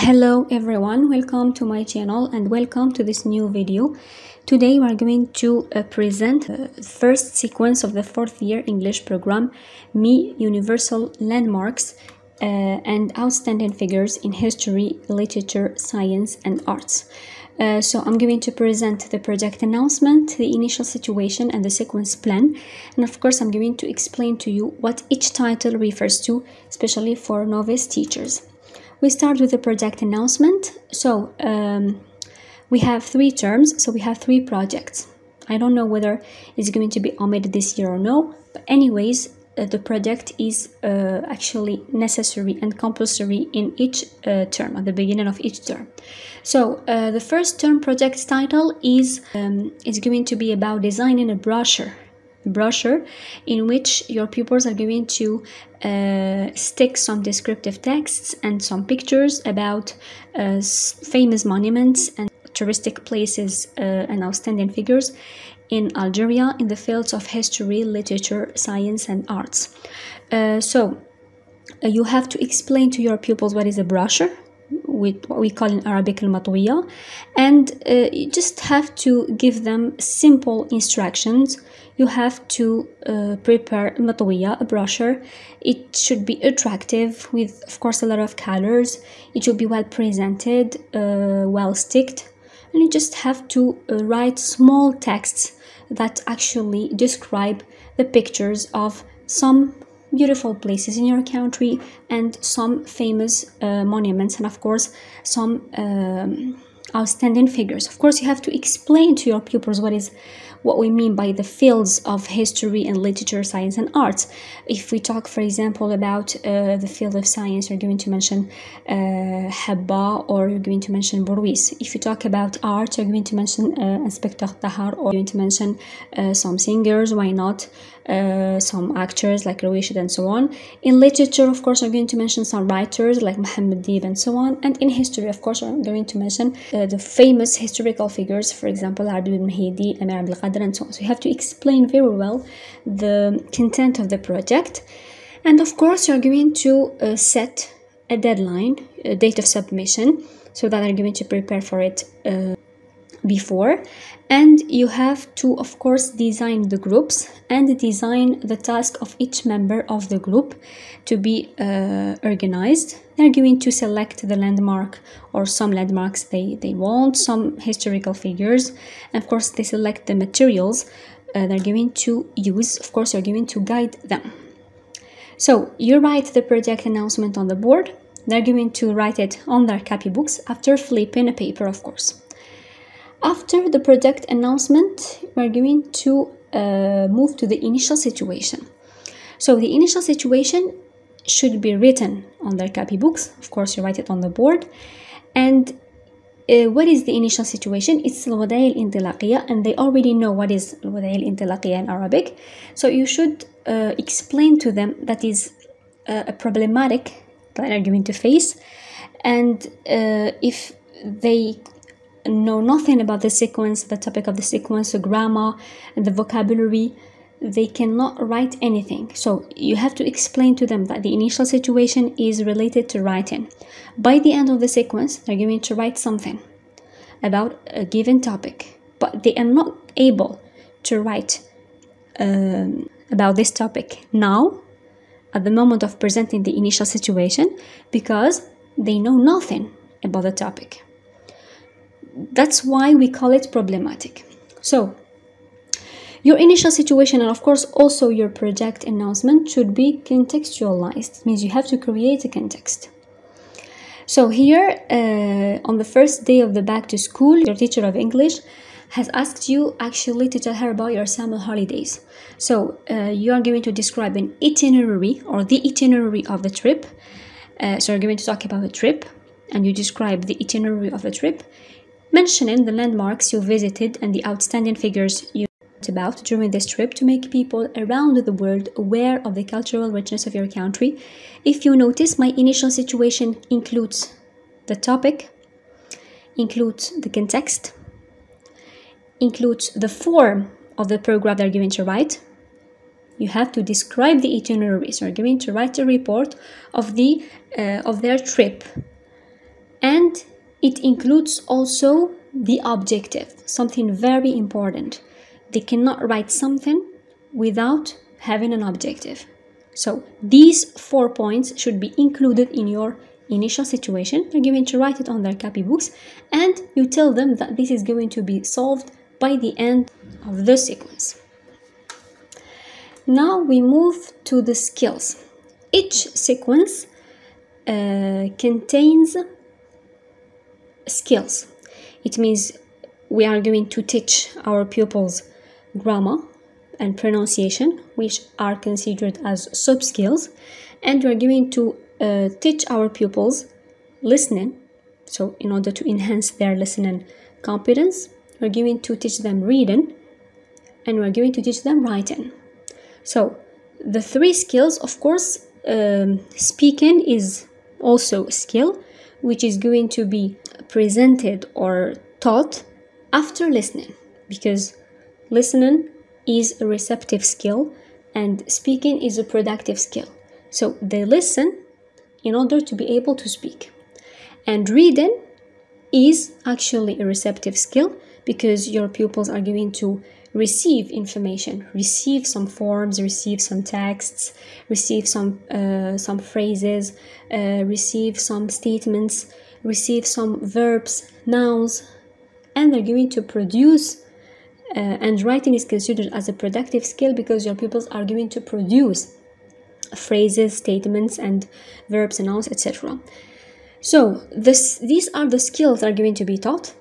Hello everyone, welcome to my channel and welcome to this new video. Today we are going to present the first sequence of the fourth year English program, Me Universal Landmarks and Outstanding Figures in History, Literature, Science and Arts. So I'm going to present the project announcement, the initial situation and the sequence plan, and of course I'm going to explain to you what each title refers to, especially for novice teachers. We start with the project announcement. So we have three terms, so we have three projects. I don't know whether it's going to be omitted this year or no, but anyways, the project is actually necessary and compulsory in each term, at the beginning of each term. So the first term project title is going to be about designing a brochure in which your pupils are going to stick some descriptive texts and some pictures about famous monuments and touristic places and outstanding figures in Algeria in the fields of history, literature, science and arts. So you have to explain to your pupils what is a brochure, with what we call in Arabic al-matwiya, and you just have to give them simple instructions. You have to prepare matwiya, a brochure. It should be attractive with, of course, a lot of colors. It should be well presented, well sticked, and you just have to write small texts that actually describe the pictures of some beautiful places in your country and some famous monuments, and of course some outstanding figures. Of course, you have to explain to your pupils what we mean by the fields of history and literature, science and arts. If we talk, for example, about the field of science, you're going to mention Habba, or you're going to mention Bourwis. If you talk about art, you're going to mention Inspector Tahar, or you're going to mention some singers, why not, some actors like Rouishid and so on. In literature, of course, I'm going to mention some writers like Muhammad Dib and so on. And in history, of course, I'm going to mention the famous historical figures, for example, Ardud al-Mahidi, Amir Abdel Qadir and so on. So you have to explain very well the content of the project. And of course, you're going to set a deadline, a date of submission, so that I'm going to prepare for it before. And you have to, of course, design the groups and design the task of each member of the group to be organized. They're going to select the landmark or some landmarks they want, some historical figures, and of course they select the materials they're going to use. Of course, you're going to guide them. So you write the project announcement on the board. They're going to write it on their copybooks after flipping a paper, of course. After the project announcement, we're going to move to the initial situation. So the initial situation should be written on their copybooks. Of course, you write it on the board. And what is the initial situation? It's al-wadai al-intilaqiyya, and they already know what is al-wadai al-intilaqiyya in Arabic. So you should explain to them that is a problematic that they're going to face. And if they know nothing about the sequence, the topic of the sequence, the grammar, and the vocabulary, they cannot write anything. So you have to explain to them that the initial situation is related to writing. By the end of the sequence, they're going to write something about a given topic, but they are not able to write about this topic now at the moment of presenting the initial situation, because they know nothing about the topic. That's why we call it problematic. So your initial situation, and of course also your project announcement, should be contextualized. It means you have to create a context. So here on the first day of the back to school, your teacher of English has asked you actually to tell her about your summer holidays. So you are going to describe an itinerary, or the itinerary of the trip. So you're going to talk about the trip, and you describe the itinerary of the trip, mentioning the landmarks you visited and the outstanding figures you wrote about during this trip to make people around the world aware of the cultural richness of your country. If you notice, my initial situation includes the topic, includes the context, includes the form of the program they're going to write. You have to describe the itinerary. So you're going to write a report of their trip. And it includes also the objective, something very important. They cannot write something without having an objective. So these 4 points should be included in your initial situation. You're going to write it on their copybooks, and you tell them that this is going to be solved by the end of the sequence. Now we move to the skills. Each sequence contains skills. It means we are going to teach our pupils grammar and pronunciation, which are considered as sub-skills, and we are going to teach our pupils listening. So in order to enhance their listening competence, we're going to teach them reading, and we're going to teach them writing. So the 3 skills, of course, speaking is also a skill, which is going to be presented or taught after listening, because listening is a receptive skill and speaking is a productive skill. So they listen in order to be able to speak. And reading is actually a receptive skill, because your pupils are going to receive information, receive some forms, receive some texts, receive some phrases, receive some statements, receive some verbs, nouns, and they're going to produce. And writing is considered as a productive skill because your pupils are going to produce phrases, statements, and verbs and nouns, etc. So these are the skills that are going to be taught.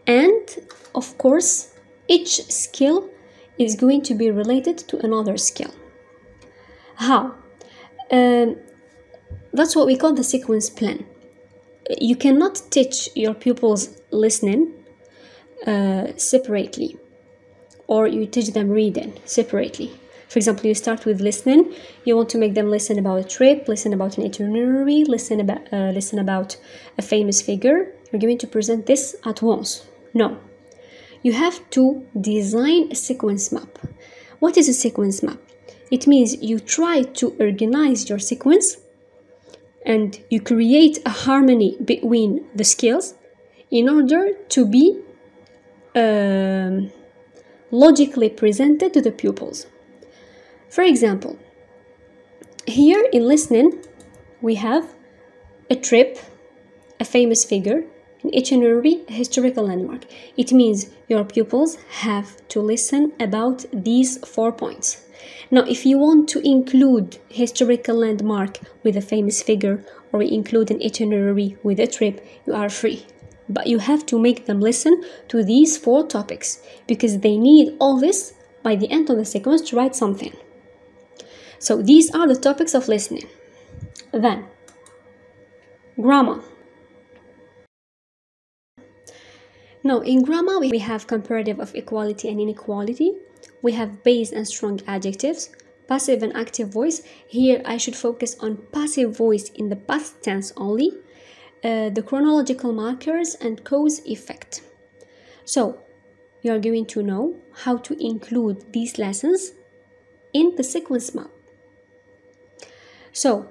And of course, each skill is going to be related to another skill. How? That's what we call the sequence plan. You cannot teach your pupils listening separately, or you teach them reading separately. For example, you start with listening. You want to make them listen about a trip, listen about an itinerary, listen about a famous figure. You're going to present this at once. No. You have to design a sequence map. What is a sequence map? It means you try to organize your sequence and you create a harmony between the skills in order to be logically presented to the pupils. For example, here in listening, we have a trip, a famous figure, an itinerary, a historical landmark. It means your pupils have to listen about these 4 points. Now, if you want to include historical landmark with a famous figure, or include an itinerary with a trip, you are free. But you have to make them listen to these 4 topics, because they need all this by the end of the sequence to write something. So these are the topics of listening. Then, grammar. Now, in grammar, we have comparative of equality and inequality. We have base and strong adjectives, passive and active voice. Here, I should focus on passive voice in the past tense only. The chronological markers and cause effect. So, you are going to know how to include these lessons in the sequence map. So,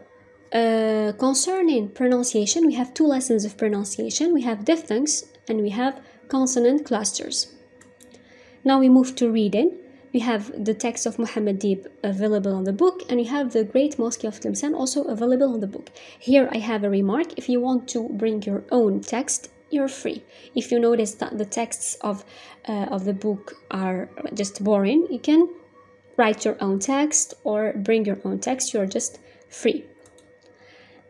concerning pronunciation, we have 2 lessons of pronunciation. We have diphthongs and we have consonant clusters. Now we move to reading. We have the text of Muhammad Deeb available on the book, and we have the Great Mosque of Tlemcen also available on the book. Here I have a remark. If you want to bring your own text, you're free. If you notice that the texts of the book are just boring, you can write your own text or bring your own text. You're just free.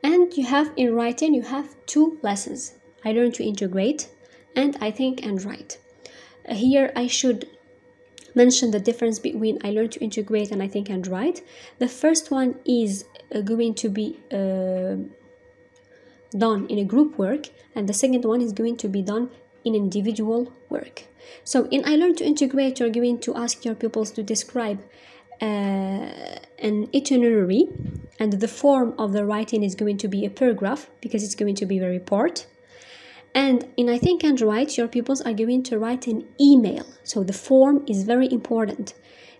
And you have in writing, you have 2 lessons. I learn to integrate and I think and write. Here I should mention the difference between I learn to integrate and I think and write. The first one is going to be done in a group work, and the second one is going to be done in individual work. So in I learn to integrate, you're going to ask your pupils to describe an itinerary, and the form of the writing is going to be a paragraph because it's going to be a report. And in I think and write, your pupils are going to write an email. So the form is very important.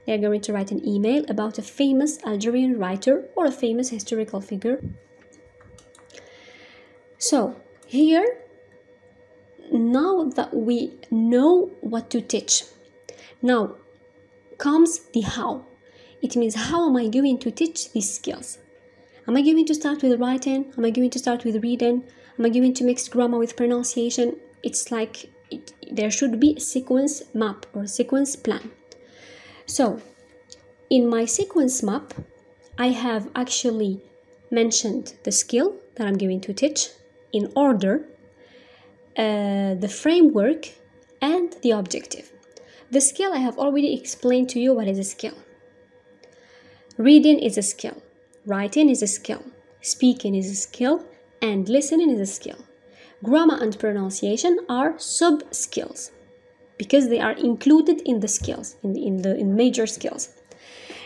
They're going to write an email about a famous Algerian writer or a famous historical figure. So here, now that we know what to teach, now comes the how. It means, how am I going to teach these skills? Am I going to start with writing? Am I going to start with reading? Am I going to mix grammar with pronunciation? It's like there should be a sequence map or sequence plan. So in my sequence map, I have actually mentioned the skill that I'm going to teach in order, the framework, and the objective. The skill, I have already explained to you what is a skill. Reading is a skill, writing is a skill, speaking is a skill, and listening is a skill. Grammar and pronunciation are sub-skills because they are included in the skills, in major skills.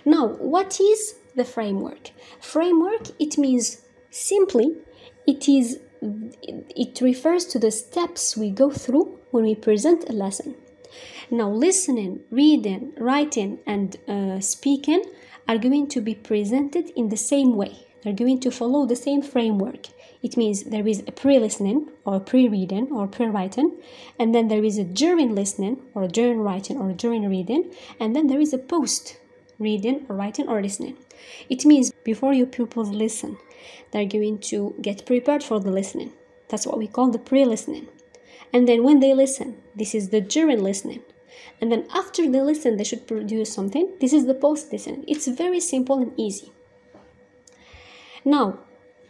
Now, what is the framework? Framework, it means simply, it refers to the steps we go through when we present a lesson. Now, listening, reading, writing, and speaking are going to be presented in the same way. They're going to follow the same framework. It means there is a pre-listening or pre-reading or pre-writing, and then there is a during listening or during writing or during reading, and then there is a post-reading or writing or listening. It means before your pupils listen, they're going to get prepared for the listening. That's what we call the pre-listening. And then when they listen, this is the during listening. And then after they listen, they should produce something. This is the post-listening. It's very simple and easy. Now,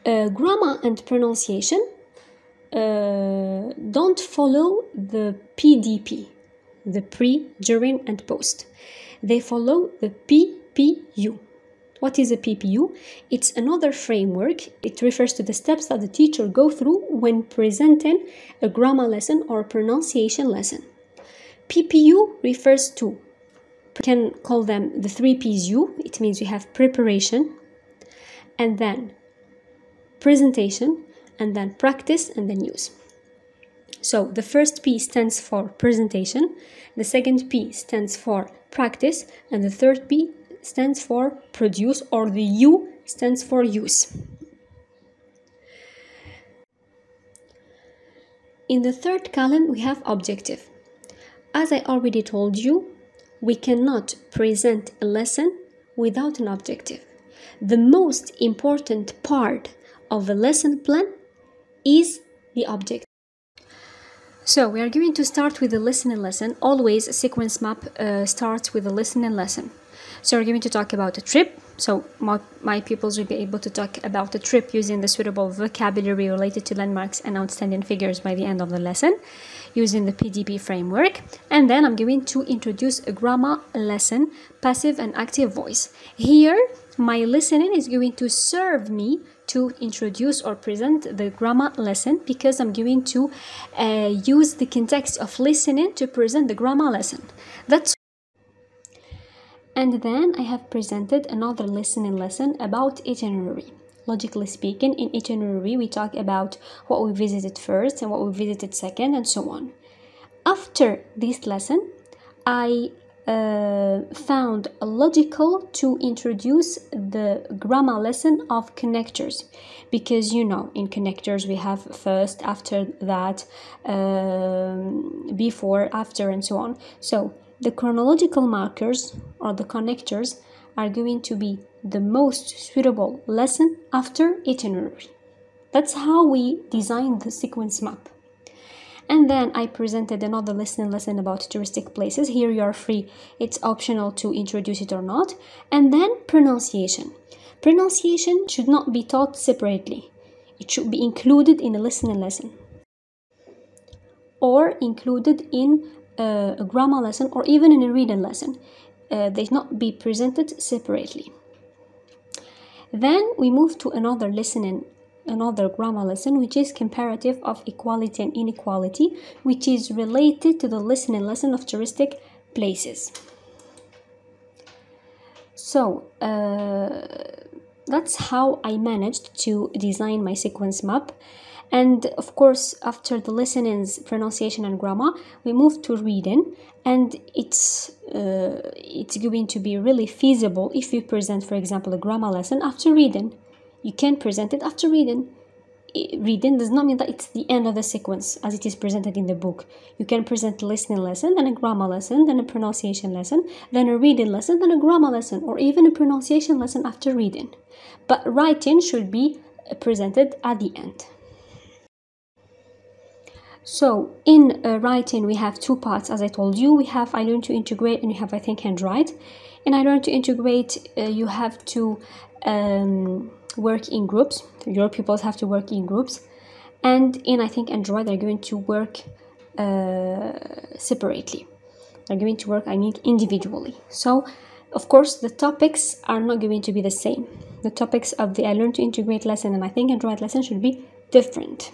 grammar and pronunciation don't follow the PDP, the pre, during, and post. They follow the PPU. What is a PPU? It's another framework. It refers to the steps that the teacher go through when presenting a grammar lesson or a pronunciation lesson. PPU refers to, we can call them the 3 P's U. It means we have preparation, and then presentation, and then practice, and then use. So the first P stands for presentation, the second P stands for practice, and the third P stands for produce, or the U stands for use. In the third column, we have objective. As I already told you, we cannot present a lesson without an objective. The most important part of a lesson plan is the objective. So we are going to start with the listening lesson. Always a sequence map starts with a listening lesson. So we're going to talk about a trip. So my pupils will be able to talk about a trip using the suitable vocabulary related to landmarks and outstanding figures by the end of the lesson, using the PDP framework. And then I'm going to introduce a grammar lesson, passive and active voice. Here, my listening is going to serve me to introduce or present the grammar lesson, because I'm going to use the context of listening to present the grammar lesson. And then I have presented another listening lesson about itinerary. Logically speaking, in itinerary we talk about what we visited first and what we visited second, and so on. After this lesson, I found logical to introduce the grammar lesson of connectors, because you know, in connectors we have first, after that, before, after, and so on. So the chronological markers or the connectors are going to be the most suitable lesson after itinerary. That's how we designed the sequence map. And then I presented another listening lesson about touristic places. Here you are free, it's optional to introduce it or not. And then pronunciation. Pronunciation should not be taught separately. It should be included in a listening lesson, or included in a grammar lesson, or even in a reading lesson. They should not be presented separately. Then we move to another grammar lesson, which is comparative of equality and inequality, which is related to the listening lesson of touristic places. So that's how I managed to design my sequence map. And of course, after the listenings, pronunciation and grammar, we move to reading, and it's going to be really feasible if you present, for example, a grammar lesson after reading. You can present it after reading. reading does not mean that it's the end of the sequence as it is presented in the book. You can present a listening lesson, then a grammar lesson, then a pronunciation lesson, then a reading lesson, then a grammar lesson, or even a pronunciation lesson after reading. But writing should be presented at the end. So in writing, we have two parts, as I told you. We have I Learn to Integrate, and we have I Think and Write. In I Learn to Integrate, you have to work in groups. Your pupils have to work in groups. And in I Think and Write, they're going to work separately. They're going to work, individually. So, of course, the topics are not going to be the same. The topics of the I Learn to Integrate lesson and I Think and Write lesson should be different.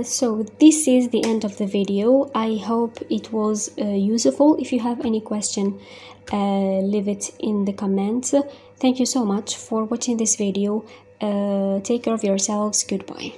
So this is the end of the video. I hope it was useful. If you have any question, leave it in the comments. Thank you so much for watching this video. Take care of yourselves. Goodbye.